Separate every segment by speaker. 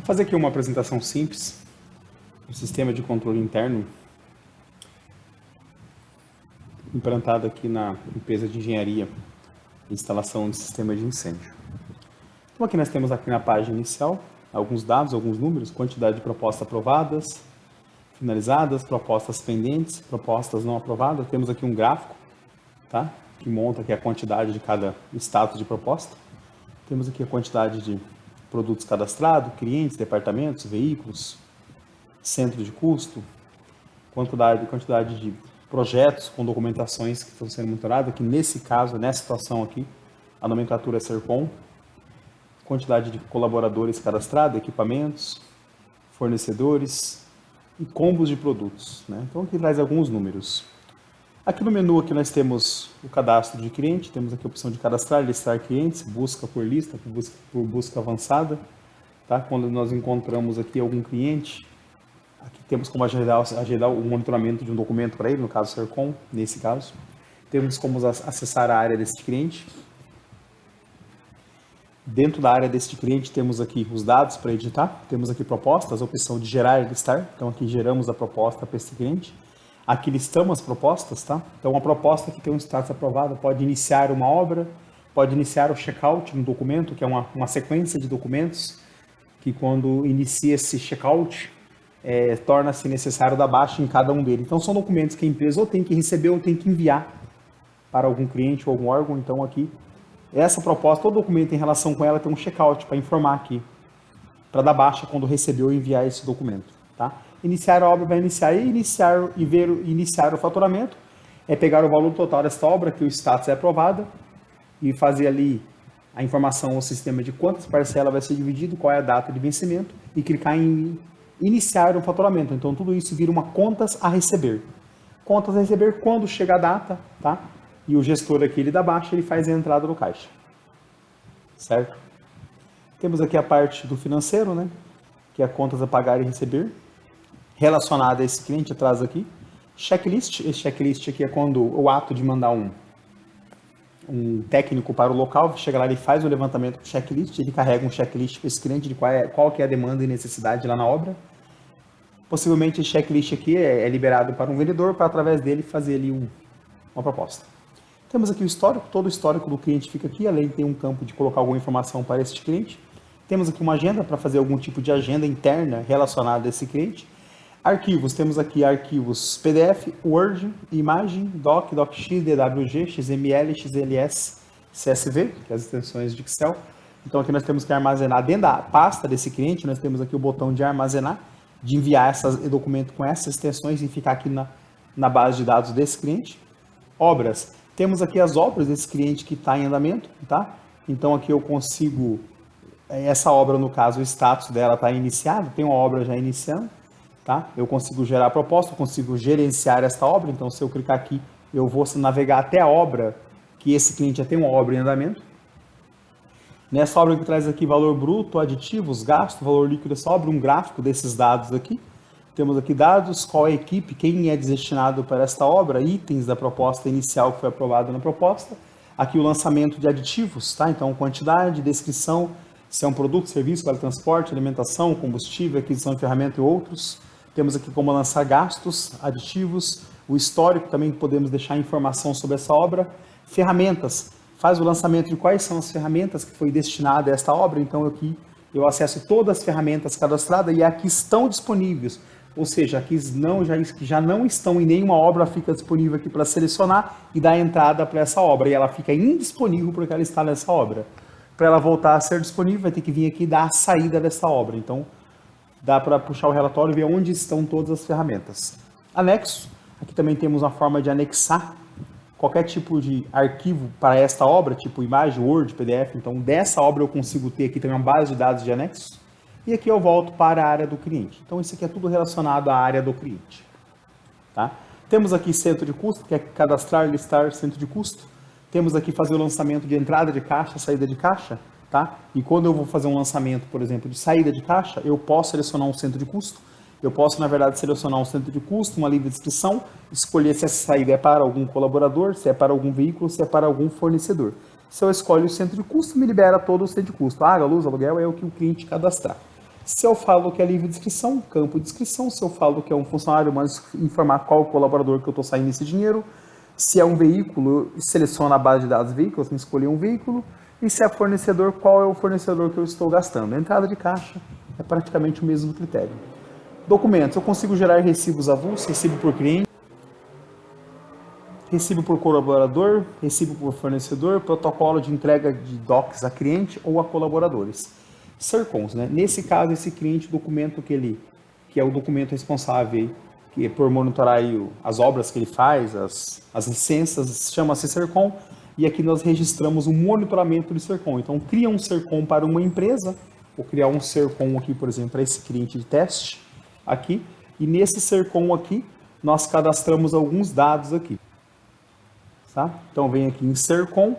Speaker 1: Vou fazer aqui uma apresentação simples do sistema de controle interno implantado aqui na empresa de engenharia e instalação de sistema de incêndio. Então aqui nós temos aqui na página inicial alguns dados, alguns números, quantidade de propostas aprovadas, finalizadas, propostas pendentes, propostas não aprovadas. Temos aqui um gráfico, tá? Que monta aqui a quantidade de cada status de proposta. Temos aqui a quantidade de produtos cadastrados, clientes, departamentos, veículos, centro de custo, quantidade de projetos com documentações que estão sendo monitoradas, aqui nesse caso, nessa situação aqui, a nomenclatura é SERCOM, quantidade de colaboradores cadastrados, equipamentos, fornecedores e combos de produtos, né? Então aqui traz alguns números. Aqui no menu aqui nós temos o cadastro de cliente, temos aqui a opção de cadastrar, listar clientes, busca por lista, por busca avançada, tá? Quando nós encontramos aqui algum cliente, aqui temos como agendar o monitoramento de um documento para ele, no caso SERCOM, nesse caso. Temos como acessar a área desse cliente. Dentro da área deste cliente temos aqui os dados para editar, temos aqui propostas, a opção de gerar e listar, então aqui geramos a proposta para esse cliente. Aqui listamos as propostas, tá? Então a proposta que tem um status aprovado pode iniciar uma obra, pode iniciar o checkout no documento, que é uma sequência de documentos, que quando inicia esse checkout, torna-se necessário dar baixa em cada um deles. Então são documentos que a empresa ou tem que receber ou tem que enviar para algum cliente ou algum órgão. Então aqui, essa proposta, todo documento em relação com ela tem um checkout para informar aqui, para dar baixa quando receber ou enviar esse documento, tá? Iniciar a obra vai iniciar o faturamento, é pegar o valor total desta obra, que o status é aprovado, e fazer ali a informação ao sistema de quantas parcelas vai ser dividido, qual é a data de vencimento, e clicar em iniciar o faturamento. Então tudo isso vira uma contas a receber. Contas a receber quando chega a data, tá? E o gestor aqui, ele dá baixa, ele faz a entrada no caixa. Certo? Temos aqui a parte do financeiro, né? Que é contas a pagar e receber. Relacionada a esse cliente, atrás aqui. Checklist. Esse checklist aqui é quando o ato de mandar um técnico para o local, chega lá, ele faz o levantamento do checklist, ele carrega um checklist para esse cliente de qual que é a demanda e necessidade lá na obra. Possivelmente esse checklist aqui é liberado para um vendedor, para através dele fazer ali uma proposta. Temos aqui o histórico, todo o histórico do cliente fica aqui, além de ter um campo de colocar alguma informação para esse cliente. Temos aqui uma agenda para fazer algum tipo de agenda interna relacionada a esse cliente. Arquivos, temos aqui arquivos PDF, Word, imagem, Doc, DocX, DWG, XML, XLS, CSV, que é as extensões de Excel. Então aqui nós temos que armazenar dentro da pasta desse cliente, nós temos aqui o botão de armazenar, de enviar esse documento com essas extensões e ficar aqui na base de dados desse cliente. Obras, temos aqui as obras desse cliente que está em andamento, tá? Então aqui eu consigo, essa obra no caso, o status dela está iniciado, tem uma obra já iniciando. Tá? Eu consigo gerar a proposta, eu consigo gerenciar esta obra, então se eu clicar aqui, eu vou navegar até a obra, que esse cliente já tem uma obra em andamento. Nessa obra que traz aqui valor bruto, aditivos, gasto, valor líquido dessa obra, um gráfico desses dados aqui. Temos aqui dados, qual é a equipe, quem é destinado para esta obra, itens da proposta inicial que foi aprovado na proposta. Aqui o lançamento de aditivos, tá? Então quantidade, descrição, se é um produto, serviço, vale transporte, alimentação, combustível, aquisição de ferramenta e outros. Temos aqui como lançar gastos, aditivos, o histórico, também podemos deixar informação sobre essa obra. Ferramentas, faz o lançamento de quais são as ferramentas que foi destinada a esta obra. Então aqui eu acesso todas as ferramentas cadastradas e aqui estão disponíveis. Ou seja, aqui já não estão em nenhuma obra, fica disponível aqui para selecionar e dar entrada para essa obra. E ela fica indisponível porque ela está nessa obra. Para ela voltar a ser disponível, vai ter que vir aqui e dar a saída dessa obra. Então, dá para puxar o relatório e ver onde estão todas as ferramentas. Anexo, aqui também temos uma forma de anexar qualquer tipo de arquivo para esta obra, tipo imagem, Word, PDF. Então, dessa obra eu consigo ter aqui também uma base de dados de anexo. E aqui eu volto para a área do cliente. Então, isso aqui é tudo relacionado à área do cliente. Tá? Temos aqui centro de custo, que é cadastrar, listar centro de custo. Temos aqui fazer o lançamento de entrada de caixa, saída de caixa. Tá? E quando eu vou fazer um lançamento, por exemplo, de saída de caixa, eu posso selecionar um centro de custo. Eu posso, na verdade, selecionar um centro de custo, uma livre descrição, escolher se essa saída é para algum colaborador, se é para algum veículo, se é para algum fornecedor. Se eu escolho o centro de custo, me libera todo o centro de custo. Água, luz, aluguel é o que o cliente cadastrar. Se eu falo que é livre de inscrição, campo de inscrição. Se eu falo que é um funcionário, mas informar qual o colaborador que eu estou saindo esse dinheiro. Se é um veículo, eu seleciono a base de dados veículo, eu tenho que escolher um veículo. E se é fornecedor, qual é o fornecedor que eu estou gastando. A entrada de caixa é praticamente o mesmo critério. Documentos, eu consigo gerar recibos avulsos, recibo por cliente, recibo por colaborador, recibo por fornecedor, protocolo de entrega de docs a cliente ou a colaboradores. SERCONS, né? Nesse caso, esse cliente, o documento que é o documento responsável que é por monitorar aí as obras que ele faz, as licenças, chama-se SERCON, e aqui nós registramos o monitoramento de SERCON. Então, cria um SERCON para uma empresa, vou criar um SERCON aqui, por exemplo, para esse cliente de teste, aqui, e nesse SERCON aqui, nós cadastramos alguns dados aqui. Tá? Então, vem aqui em SERCON,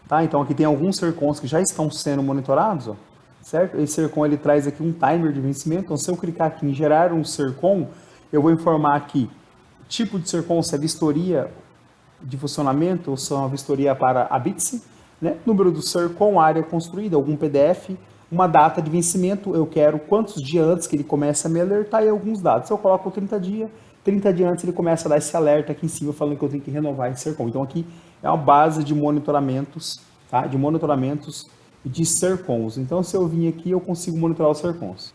Speaker 1: tá? Então, aqui tem alguns SERCONs que já estão sendo monitorados, ó, certo? Esse SERCON, ele traz aqui um timer de vencimento, então, se eu clicar aqui em gerar um SERCON, eu vou informar aqui tipo de SERCON, se é vistoria de funcionamento ou se é uma vistoria para a BITSE, né? Número do SERCON, área construída, algum PDF, uma data de vencimento, eu quero quantos dias antes que ele comece a me alertar e alguns dados. Se eu coloco 30 dias antes ele começa a dar esse alerta aqui em cima falando que eu tenho que renovar esse SERCON. Então aqui é uma base de monitoramentos, tá? De monitoramentos de SERCONs. Então se eu vim aqui eu consigo monitorar os SERCONs.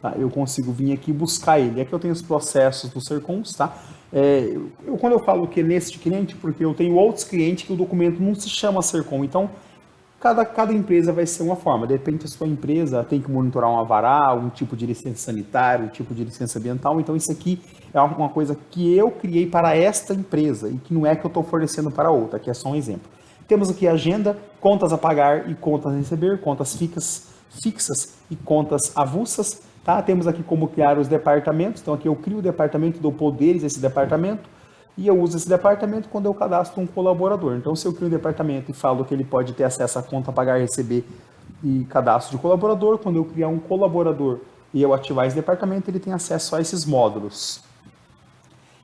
Speaker 1: Tá? Eu consigo vir aqui buscar ele. Aqui eu tenho os processos dos SERCONs, tá? Quando eu falo que é neste cliente, porque eu tenho outros clientes que o documento não se chama SERCON, então cada empresa vai ser uma forma. De repente a sua empresa tem que monitorar um alvará, um tipo de licença sanitária, um tipo de licença ambiental, então isso aqui é uma coisa que eu criei para esta empresa e que não é que eu estou fornecendo para outra, aqui é só um exemplo. Temos aqui agenda, contas a pagar e contas a receber, contas fixas e contas avulsas. Tá? Temos aqui como criar os departamentos, então aqui eu crio o departamento, dou poderes a esse departamento, e eu uso esse departamento quando eu cadastro um colaborador. Então se eu crio um departamento e falo que ele pode ter acesso à conta pagar, receber e cadastro de colaborador, quando eu criar um colaborador e eu ativar esse departamento, ele tem acesso a esses módulos.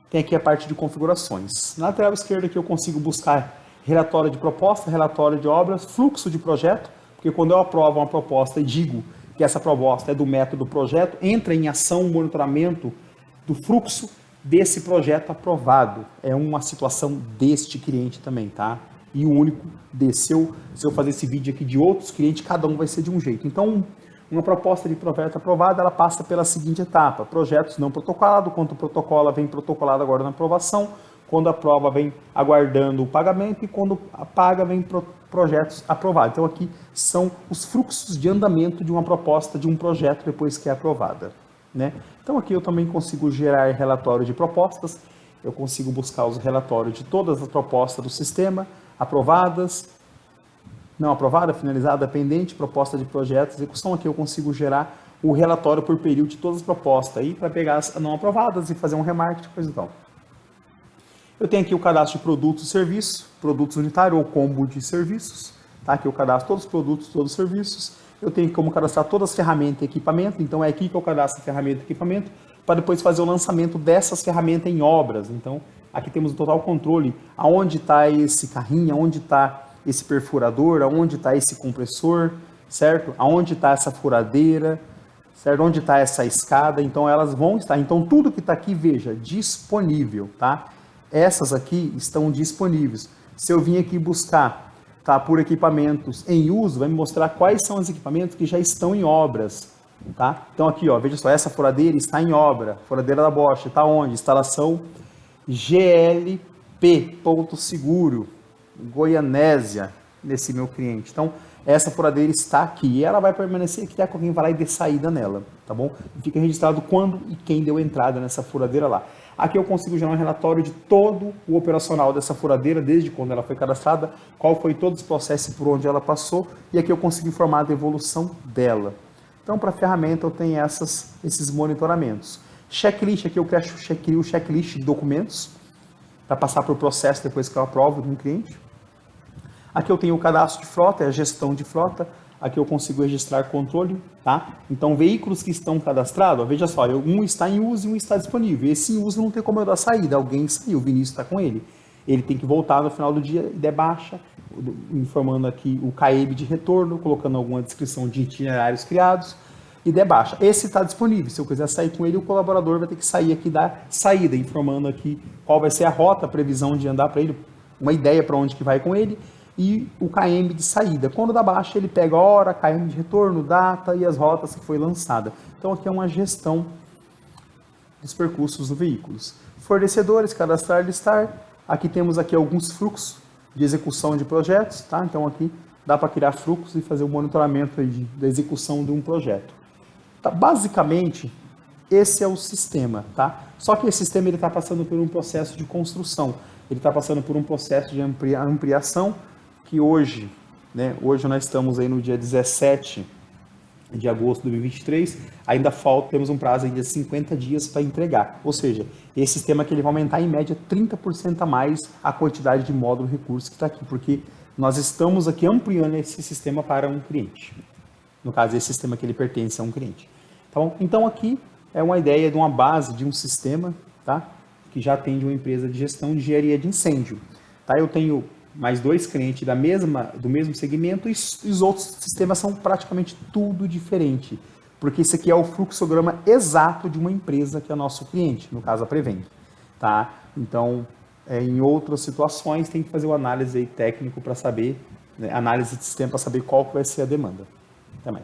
Speaker 1: Tem aqui a parte de configurações. Na lateral esquerda aqui eu consigo buscar relatório de proposta, relatório de obras, fluxo de projeto, porque quando eu aprovo uma proposta e digo que essa proposta é do método projeto, entra em ação o monitoramento do fluxo desse projeto aprovado. É uma situação deste cliente também, tá? E o único desse. Se eu fazer esse vídeo aqui de outros clientes, cada um vai ser de um jeito. Então, uma proposta de projeto aprovada, ela passa pela seguinte etapa: projetos não protocolados, quando o protocolo vem protocolado agora na aprovação, quando aprova vem aguardando o pagamento e quando paga vem projetos aprovados. Então aqui são os fluxos de andamento de uma proposta, de um projeto depois que é aprovada, né? Então aqui eu também consigo gerar relatório de propostas, eu consigo buscar os relatórios de todas as propostas do sistema, aprovadas, não aprovada, finalizada, pendente, proposta de projeto, execução. Aqui eu consigo gerar o relatório por período de todas as propostas aí para pegar as não aprovadas e fazer um remarketing, coisa e tal. Eu tenho aqui o cadastro de produtos e serviços, produtos unitários ou combo de serviços, tá? Aqui eu cadastro todos os produtos, todos os serviços. Eu tenho como cadastrar todas as ferramentas e equipamento, então é aqui que eu cadastro a ferramenta e equipamento, para depois fazer o lançamento dessas ferramentas em obras. Então, aqui temos o total controle, aonde está esse carrinho, aonde está esse perfurador, aonde está esse compressor, certo? Aonde está essa furadeira, certo? Onde está essa escada, então elas vão estar. Então, tudo que está aqui, veja, disponível, tá? Essas aqui estão disponíveis. Se eu vim aqui buscar, tá, por equipamentos em uso, vai me mostrar quais são os equipamentos que já estão em obras, tá? Então aqui, ó, veja só, essa furadeira está em obra, furadeira da Bosch, está onde? Instalação GLP, ponto seguro, Goianésia, nesse meu cliente. Então, essa furadeira está aqui e ela vai permanecer aqui até que alguém vai lá e dê saída nela, tá bom? Fica registrado quando e quem deu entrada nessa furadeira lá. Aqui eu consigo gerar um relatório de todo o operacional dessa furadeira, desde quando ela foi cadastrada, qual foi todos os processos por onde ela passou, e aqui eu consigo informar da evolução dela. Então, para a ferramenta eu tenho esses monitoramentos. Checklist, aqui eu crio o checklist de documentos, para passar por processo depois que eu aprovo de um cliente. Aqui eu tenho o cadastro de frota, é a gestão de frota. Aqui eu consigo registrar controle, tá? Então, veículos que estão cadastrados, ó, veja só, um está em uso e um está disponível. Esse em uso não tem como eu dar saída, alguém saiu, o Vinícius está com ele. Ele tem que voltar no final do dia e der baixa, informando aqui o CAEB de retorno, colocando alguma descrição de itinerários criados. e der baixa. Esse está disponível. Se eu quiser sair com ele, o colaborador vai ter que sair aqui da saída, informando aqui qual vai ser a rota, a previsão de andar para ele, uma ideia para onde que vai com ele e o KM de saída. Quando dá baixa, ele pega a hora, KM de retorno, data e as rotas que foi lançada. Então aqui é uma gestão dos percursos do veículo. Fornecedores, cadastrar, listar. Aqui temos aqui alguns fluxos de execução de projetos, tá? Então aqui dá para criar fluxos e fazer o monitoramento da execução de um projeto. Tá? Basicamente, esse é o sistema, tá? Só que esse sistema está passando por um processo de construção, ele está passando por um processo de ampliação, que hoje, né, hoje nós estamos aí no dia 17 de agosto de 2023, ainda temos um prazo de 50 dias para entregar, ou seja, esse sistema que ele vai aumentar em média 30% a mais a quantidade de módulo recursos que está aqui, porque nós estamos aqui ampliando esse sistema para um cliente. No caso, esse sistema que ele pertence a um cliente. Então aqui é uma ideia de uma base de um sistema, tá? Que já atende uma empresa de gestão de engenharia de incêndio. Tá? Eu tenho mais 2 clientes do mesmo segmento e os outros sistemas são praticamente tudo diferente. Porque isso aqui é o fluxograma exato de uma empresa que é nosso cliente, no caso a Prevent. Tá? Então, em outras situações, tem que fazer uma análise aí técnico para saber, né, análise de sistema para saber qual vai ser a demanda. Até mais.